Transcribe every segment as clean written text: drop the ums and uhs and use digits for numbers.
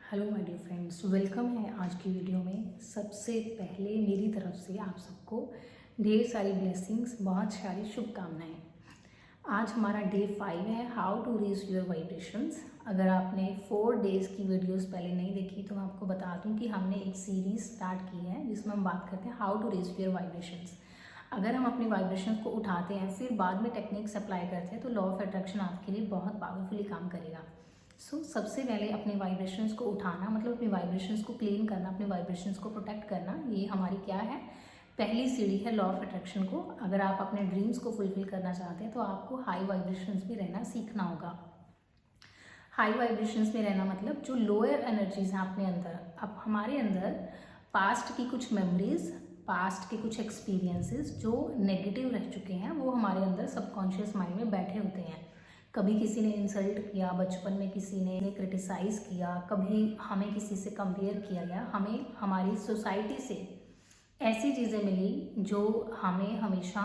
Hello my dear friends, welcome है आज की वीडियो में। सबसे पहले मेरी तरफ से आप सबको ढेर सारी ब्लेसिंग्स, बहुत सारी शुभकामनाएं। आज हमारा डे 5 है, how to raise your vibrations. अगर आपने 4 डेज़ की वीडियोस पहले नहीं देखी तो मैं आपको बता दूं कि हमने एक सीरीज़ स्टार्ट की है जिसमें हम बात करते हैं how to raise your vibrations. अगर हम अपने वाइब्रेशंस को उठाते हैं फिर बाद में टेक्निक्स अप्लाई करते हैं तो लॉ ऑफ अट्रैक्शन आपके लिए बहुत पावरफुली काम करेगा। सबसे पहले अपने वाइब्रेशंस को उठाना मतलब अपने वाइब्रेशंस को क्लीन करना, अपने वाइब्रेशंस को प्रोटेक्ट करना, ये हमारी क्या है, पहली सीढ़ी है लॉ ऑफ अट्रैक्शन को। अगर आप अपने ड्रीम्स को फुलफिल करना चाहते हैं तो आपको हाई वाइब्रेशंस में रहना सीखना होगा। हाई वाइब्रेशंस में रहना मतलब जो लोअर एनर्जीज हैं अपने अंदर, अब हमारे अंदर पास्ट की कुछ मेमोरीज, पास्ट के कुछ एक्सपीरियंसेस जो नेगेटिव रह चुके हैं वो हमारे अंदर सबकॉन्शियस माइंड में बैठे होते हैं। कभी किसी ने इंसल्ट किया, बचपन में किसी ने क्रिटिसाइज़ किया, कभी हमें किसी से कंपेयर किया गया, हमें हमारी सोसाइटी से ऐसी चीज़ें मिली जो हमें हमेशा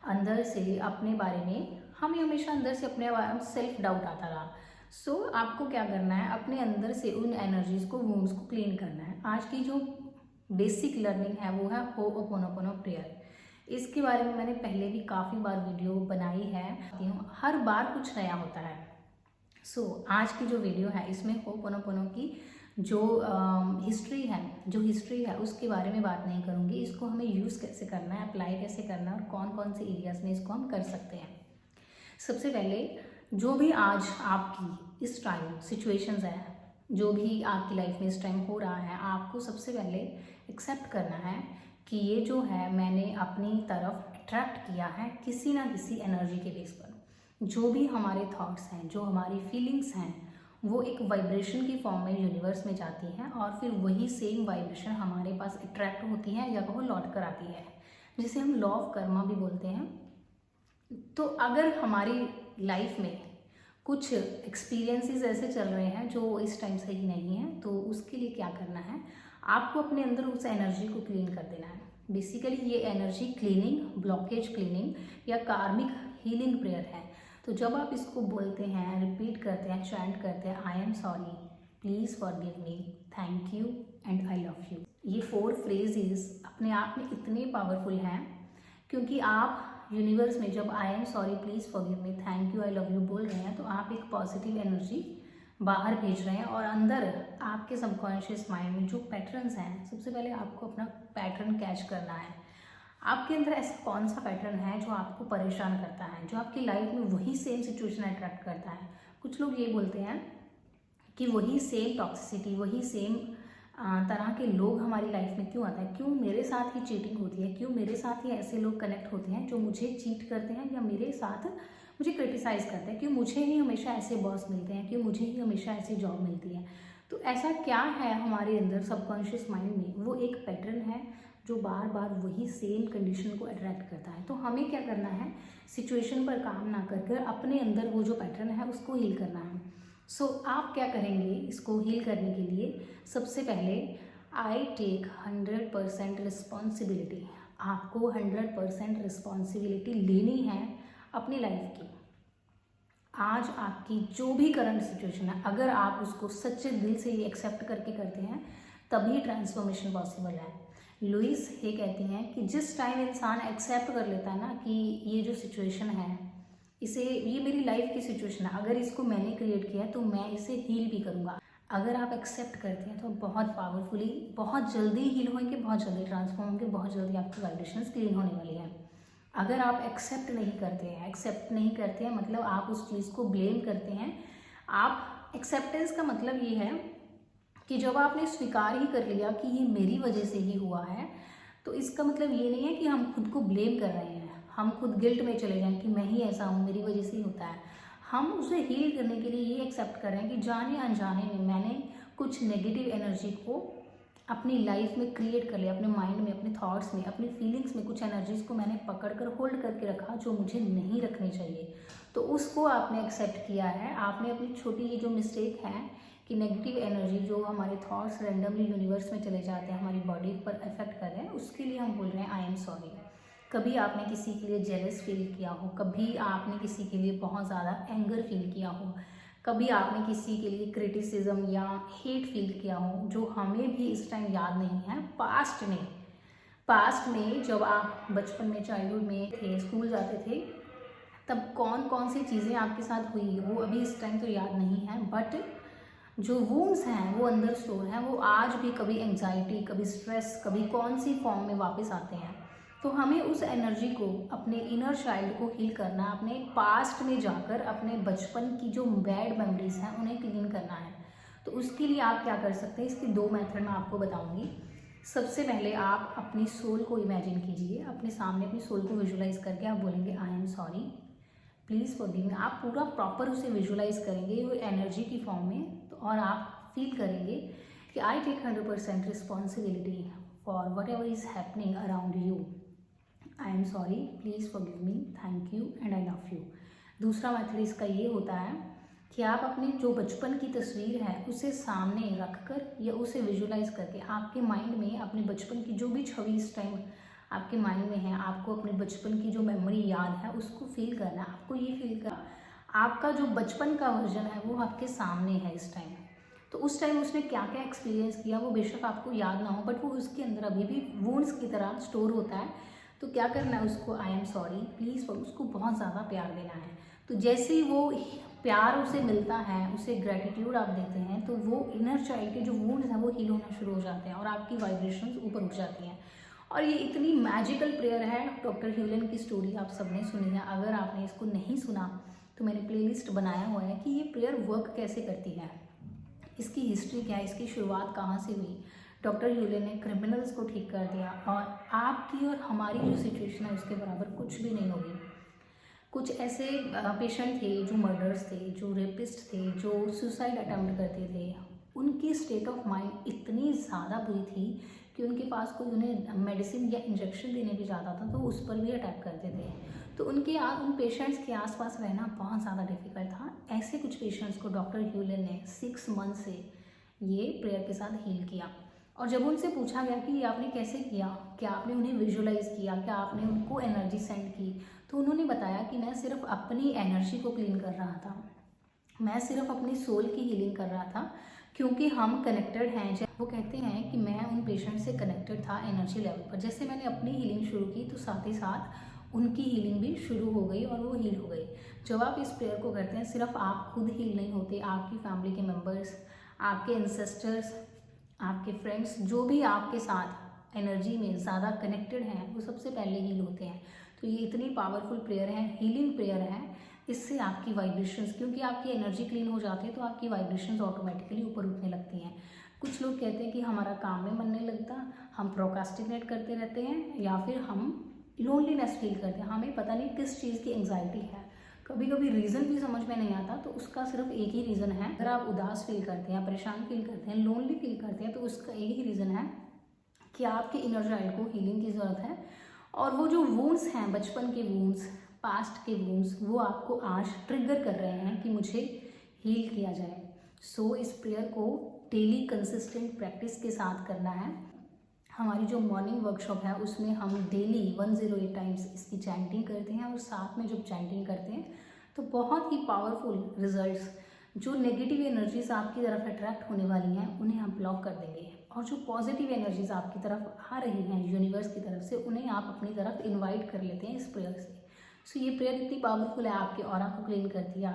अंदर से अपने बारे में, हमें हमेशा अंदर से अपने बारे में सेल्फ डाउट आता रहा। आपको क्या करना है, अपने अंदर से उन एनर्जीज को, वुंड्स को क्लीन करना है। आज की जो बेसिक लर्निंग है वो है हो'ओपोनोपोनो प्रेयर। इसके बारे में मैंने पहले भी काफ़ी बार वीडियो बनाई है, हर बार कुछ नया होता है। आज की जो वीडियो है इसमें हो'ओपोनोपोनो की जो हिस्ट्री है उसके बारे में बात नहीं करूँगी। इसको हमें यूज़ कैसे करना है, अप्लाई कैसे करना है और कौन कौन से एरियाज में इसको हम कर सकते हैं। सबसे पहले जो भी आज आपकी इस टाइम सिचुएशंस है, जो भी आपकी लाइफ में इस टाइम हो रहा है, आपको सबसे पहले एक्सेप्ट करना है कि ये जो है मैंने अपनी तरफ अट्रैक्ट किया है किसी ना किसी एनर्जी के बेस पर। जो भी हमारे थॉट्स हैं, जो हमारी फीलिंग्स हैं, वो एक वाइब्रेशन की फॉर्म में यूनिवर्स में जाती हैं और फिर वही सेम वाइब्रेशन हमारे पास अट्रैक्ट होती है या वो लौट कर आती है, जिसे हम लॉ ऑफ कर्मा भी बोलते हैं। तो अगर हमारी लाइफ में कुछ एक्सपीरियंसेस ऐसे चल रहे हैं जो इस टाइम सही नहीं है, तो उसके लिए क्या करना है, आपको अपने अंदर उस एनर्जी को क्लीन कर देना है। बेसिकली ये एनर्जी क्लीनिंग, ब्लॉकेज क्लीनिंग या कार्मिक हीलिंग प्रेयर है। तो जब आप इसको बोलते हैं, रिपीट करते हैं, चैंट करते हैं, आई am sorry, please forgive me, thank you and I love you, ये 4 फ्रेजेस अपने आप में इतने पावरफुल हैं क्योंकि आप यूनिवर्स में जब आई am sorry, please forgive me, thank you, I love you बोल रहे हैं तो आप एक पॉजिटिव एनर्जी बाहर भेज रहे हैं और अंदर आपके सबकॉन्शियस माइंड में जो पैटर्न्स हैं, सबसे पहले आपको अपना पैटर्न कैच करना है। आपके अंदर ऐसा कौन सा पैटर्न है जो आपको परेशान करता है, जो आपकी लाइफ में वही सेम सिचुएशन अट्रैक्ट करता है। कुछ लोग ये बोलते हैं कि वही सेम टॉक्सिसिटी, वही सेम तरह के लोग हमारी लाइफ में क्यों आता है, क्यों मेरे साथ ही चीटिंग होती है, क्यों मेरे साथ ही ऐसे लोग कनेक्ट होते हैं जो मुझे चीट करते हैं या मेरे साथ मुझे क्रिटिसाइज़ करते हैं, क्यों मुझे ही हमेशा ऐसे बॉस मिलते हैं, क्यों मुझे ही हमेशा ऐसी जॉब मिलती है। तो ऐसा क्या है हमारे अंदर सबकॉन्शियस माइंड में, वो एक पैटर्न है जो बार बार वही सेम कंडीशन को अट्रैक्ट करता है। तो हमें क्या करना है, सिचुएशन पर काम ना कर अपने अंदर वो जो पैटर्न है उसको हील करना है। आप क्या करेंगे इसको हील करने के लिए, सबसे पहले आई टेक 100% रिस्पॉन्सिबिलिटी। आपको 100% रिस्पॉन्सिबिलिटी लेनी है अपनी लाइफ की। आज आपकी जो भी करंट सिचुएशन है, अगर आप उसको सच्चे दिल से ये एक्सेप्ट करके करते हैं तभी ट्रांसफॉर्मेशन पॉसिबल है। लुइस हे कहती हैं कि जिस टाइम इंसान एक्सेप्ट कर लेता है ना कि ये जो सिचुएशन है, ये मेरी लाइफ की सिचुएशन है, अगर इसको मैंने क्रिएट किया है तो मैं इसे हील भी करूँगा। अगर आप एक्सेप्ट करते हैं तो बहुत पावरफुली, बहुत जल्दी हील होंगे, बहुत जल्दी ट्रांसफॉर्म होंगे, बहुत जल्दी आपकी वाइब्रेशंस क्लीन होने वाली है। अगर आप एक्सेप्ट नहीं करते हैं मतलब आप उस चीज़ को ब्लेम करते हैं। आप एक्सेप्टेंस का मतलब ये है कि जब आपने स्वीकार ही कर लिया कि ये मेरी वजह से ही हुआ है, तो इसका मतलब ये नहीं है कि हम खुद को ब्लेम कर रहे हैं, हम खुद गिल्ट में चले जाएं कि मैं ही ऐसा हूँ, मेरी वजह से ही होता है। हम उसे हील करने के लिए ये एक्सेप्ट कर रहे हैं कि जाने अनजाने में मैंने कुछ नेगेटिव एनर्जी को अपनी लाइफ में क्रिएट कर लिया, अपने माइंड में, अपने थॉट्स में, अपनी फीलिंग्स में कुछ एनर्जीज को मैंने पकड़ कर होल्ड करके रखा जो मुझे नहीं रखनी चाहिए। तो उसको आपने एक्सेप्ट किया है। आपने अपनी छोटी ये जो मिस्टेक है कि नेगेटिव एनर्जी जो हमारे थॉट्स रैंडमली यूनिवर्स में चले जाते हैं, हमारी बॉडी पर इफेक्ट कर रहे हैं, उसके लिए हम बोल रहे हैं आई एम सॉरी। कभी आपने किसी के लिए जेलस फील किया हो, कभी आपने किसी के लिए बहुत ज़्यादा एंगर फील किया हो, कभी आपने किसी के लिए क्रिटिसिज्म या हेट फील किया हो जो हमें भी इस टाइम याद नहीं है। पास्ट में जब आप बचपन में, चाइल्डहुड में थे, स्कूल जाते थे, तब कौन कौन सी चीज़ें आपके साथ हुई वो अभी इस टाइम तो याद नहीं है, बट जो वूंड्स हैं वो अंदर स्टोर हैं, वो आज भी कभी एंजाइटी, कभी स्ट्रेस, कभी कौन सी फॉर्म में वापस आते हैं। तो हमें उस एनर्जी को, अपने इनर चाइल्ड को हील करना, अपने पास्ट में जाकर अपने बचपन की जो बैड मेमोरीज हैं उन्हें क्लीन करना है। तो उसके लिए आप क्या कर सकते हैं, इसकी 2 मेथड मैं आपको बताऊंगी। सबसे पहले आप अपनी सोल को इमेजिन कीजिए, अपने सामने अपनी सोल को विजुलाइज करके आप बोलेंगे आई एम सॉरी, प्लीज़ फॉरगिव मी। आप पूरा प्रॉपर उसे विजुलाइज करेंगे वो एनर्जी की फॉर्म में, तो और आप फील करेंगे कि I take 100% responsibility for whatever is happening around you. I am sorry, please forgive me, thank you and I love you. दूसरा मेथड इसका ये होता है कि आप अपनी जो बचपन की तस्वीर है उसे सामने रखकर या उसे विजुलाइज करके आपके माइंड में अपने बचपन की जो भी छवि इस टाइम आपके माइंड में है, आपको अपने बचपन की जो मेमोरी याद है उसको फील करना है। आपको ये फील करना आपका जो बचपन का वर्जन है वो आपके सामने है इस टाइम। तो उस टाइम उसने क्या क्या एक्सपीरियंस किया वो बेशक आपको याद ना हो, बट वो उसके अंदर अभी भी वुंड्स की तरह स्टोर होता है। तो क्या करना है, उसको आई एम सॉरी, प्लीज़, उसको बहुत ज़्यादा प्यार देना है। तो जैसे ही वो प्यार उसे मिलता है, उसे ग्रेटिट्यूड आप देते हैं, तो वो इनर चाइल्ड के जो वुंड्स हैं वो हील होना शुरू हो जाते हैं और आपकी वाइब्रेशंस ऊपर उठ जाती हैं। और ये इतनी मैजिकल प्रेयर है। डॉक्टर ह्यूलन की स्टोरी आप सबने सुनी है, अगर आपने इसको नहीं सुना तो मैंने प्लेलिस्ट बनाया हुआ है कि ये प्रेयर वर्क कैसे करती है, इसकी हिस्ट्री क्या है, इसकी शुरुआत कहाँ से हुई। डॉक्टर ह्यूलन ने क्रिमिनल्स को ठीक कर दिया और आपकी और हमारी जो सिचुएशन है उसके बराबर कुछ भी नहीं होगी। कुछ ऐसे पेशेंट थे जो मर्डर्स थे, जो रेपिस्ट थे, जो सुसाइड अटेम्प्ट करते थे, उनकी स्टेट ऑफ माइंड इतनी ज़्यादा बुरी थी कि उनके पास कोई उन्हें मेडिसिन या इंजेक्शन देने भी जाता था तो उस पर भी अटैक करते थे। तो उन पेशेंट्स के आसपास रहना बहुत ज़्यादा डिफिकल्ट था। ऐसे कुछ पेशेंट्स को डॉक्टर ह्यूलन ने 6 मंथ से ये प्रेयर के साथ हील किया। और जब उनसे पूछा गया कि ये आपने कैसे किया, क्या आपने उन्हें विजुलाइज किया, क्या आपने उनको एनर्जी सेंड की, तो उन्होंने बताया कि मैं सिर्फ अपनी एनर्जी को क्लीन कर रहा था, मैं सिर्फ अपनी सोल की हीलिंग कर रहा था, क्योंकि हम कनेक्टेड हैं। वो कहते हैं कि मैं उन पेशेंट से कनेक्टेड था एनर्जी लेवल पर। जैसे मैंने अपनी हीलिंग शुरू की तो साथ ही साथ उनकी हीलिंग भी शुरू हो गई और वो हील हो गई। जब आप इस प्रेयर को करते हैं, सिर्फ आप खुद हील नहीं होते, आपकी फैमिली के मेम्बर्स, आपके एंसेस्टर्स, आपके फ्रेंड्स, जो भी आपके साथ एनर्जी में ज़्यादा कनेक्टेड हैं वो सबसे पहले हील होते हैं। तो ये इतनी पावरफुल प्रेयर है, हीलिंग प्रेयर है। इससे आपकी वाइब्रेशंस, क्योंकि आपकी एनर्जी क्लीन हो जाती है तो आपकी वाइब्रेशंस ऑटोमेटिकली ऊपर उठने लगती हैं। कुछ लोग कहते हैं कि हमारा काम में मन नहीं लगता, हम प्रोक्रास्टिनेट करते रहते हैं, या फिर हम लोनलीनेस फील करते हैं, हमें पता नहीं किस चीज़ की एंग्जाइटी है। कभी कभी रीज़न भी समझ में नहीं आता, तो उसका सिर्फ एक ही रीज़न है। अगर आप उदास फील करते हैं, परेशान फील करते हैं, लोनली फील करते हैं, तो उसका एक ही रीज़न है कि आपके इनर चाइल्ड को हीलिंग की ज़रूरत है। और वो जो वूंड्स हैं, बचपन के वूंड्स, पास्ट के वूंड्स, वो आपको आज ट्रिगर कर रहे हैं कि मुझे हील किया जाए। सो इस प्रेयर को डेली कंसिस्टेंट प्रैक्टिस के साथ करना है। हमारी जो मॉर्निंग वर्कशॉप है उसमें हम डेली 108 टाइम्स इसकी चैंटिंग करते हैं, और साथ में जब चैंटिंग करते हैं तो बहुत ही पावरफुल रिजल्ट्स, जो नेगेटिव एनर्जीज आपकी तरफ अट्रैक्ट होने वाली हैं उन्हें आप ब्लॉक कर देंगे, और जो पॉजिटिव एनर्जीज आपकी तरफ आ रही हैं यूनिवर्स की तरफ से, उन्हें आप अपनी तरफ इन्वाइट कर लेते हैं इस प्रेयर से। सो ये प्रेयर इतनी पावरफुल है, आपके ऑरा को क्लीन करती है,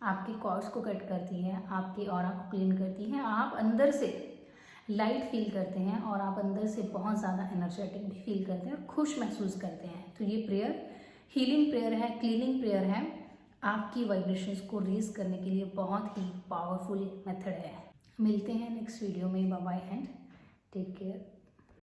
आपके कॉर्ड्स को कट करती है, आपके ऑरा को क्लीन करती है, आप अंदर से लाइट फील करते हैं और आप अंदर से बहुत ज़्यादा एनर्जेटिक भी फील करते हैं और खुश महसूस करते हैं। तो ये प्रेयर हीलिंग प्रेयर है, क्लीनिंग प्रेयर है, आपकी वाइब्रेशंस को रेज करने के लिए बहुत ही पावरफुल मेथड है। मिलते हैं नेक्स्ट वीडियो में। Bye bye and take care.